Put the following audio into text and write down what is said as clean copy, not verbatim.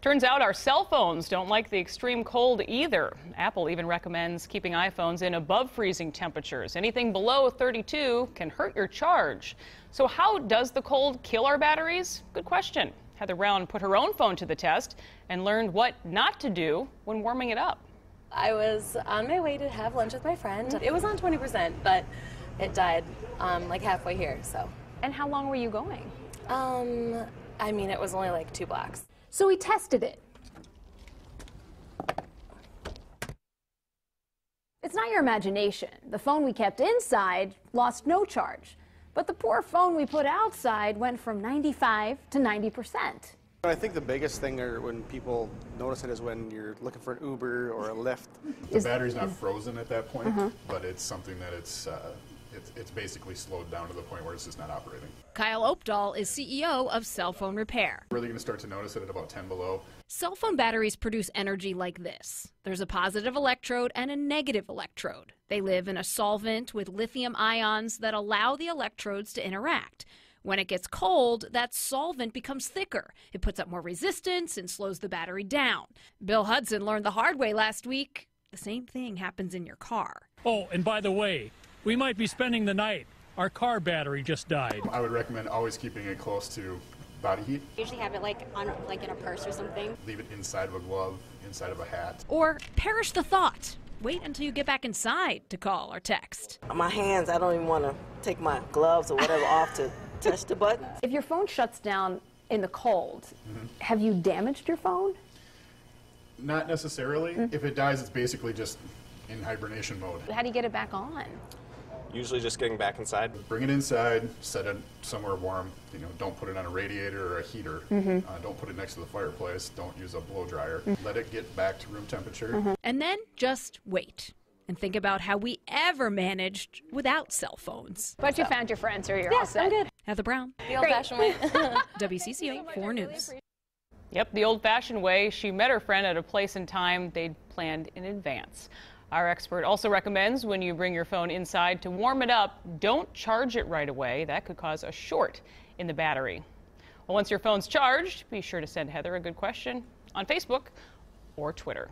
Turns out our cell phones don't like the extreme cold either. Apple even recommends keeping iPhones in above freezing temperatures. Anything below 32 can hurt your charge. So how does the cold kill our batteries? Good question. Heather Brown put her own phone to the test and learned what not to do when warming it up. I was on my way to have lunch with my friend. It was on 20%, but it died like halfway here, so. And how long were you going? I mean, it was only like 2 blocks. So we tested it. It's not your imagination. The phone we kept inside lost no charge. But the poor phone we put outside went from 95 to 90%. I think the biggest thing when people notice it is when you're looking for an Uber or a Lyft. The battery's not frozen at that point, but it's something that it's basically slowed down to the point where it's just not operating. Kyle Opdahl is CEO of Cell Phone Repair. Really going to start to notice it at about 10 below. Cell phone batteries produce energy like this. There's a positive electrode and a negative electrode. They live in a solvent with lithium ions that allow the electrodes to interact. When it gets cold, that solvent becomes thicker. It puts up more resistance and slows the battery down. Bill Hudson learned the hard way last week. The same thing happens in your car. Oh, and by the way, we might be spending the night. Our car battery just died. I would recommend always keeping it close to body heat. Usually have it like in a purse or something. Leave it inside of a glove, inside of a hat. Or perish the thought. Wait until you get back inside to call or text. My hands, I don't even want to take my gloves or whatever off to touch the button. If your phone shuts down in the cold, have you damaged your phone? Not necessarily. If it dies, it's basically just in hibernation mode. How do you get it back on? Usually just getting back inside. Bring it inside, set it somewhere warm. You know, don't put it on a radiator or a heater. Don't put it next to the fireplace. Don't use a blow dryer. Let it get back to room temperature. And then just wait and think about how we ever managed without cell phones. But you found your friend, so you're all set. I'm good. Heather Brown, The old-fashioned way. WCCO 4 News. Yep, the old-fashioned way. She met her friend at a place and time they'd planned in advance. Our expert also recommends when you bring your phone inside to warm it up, don't charge it right away. That could cause a short in the battery. Well, once your phone's charged, be sure to send Heather a good question on Facebook or Twitter.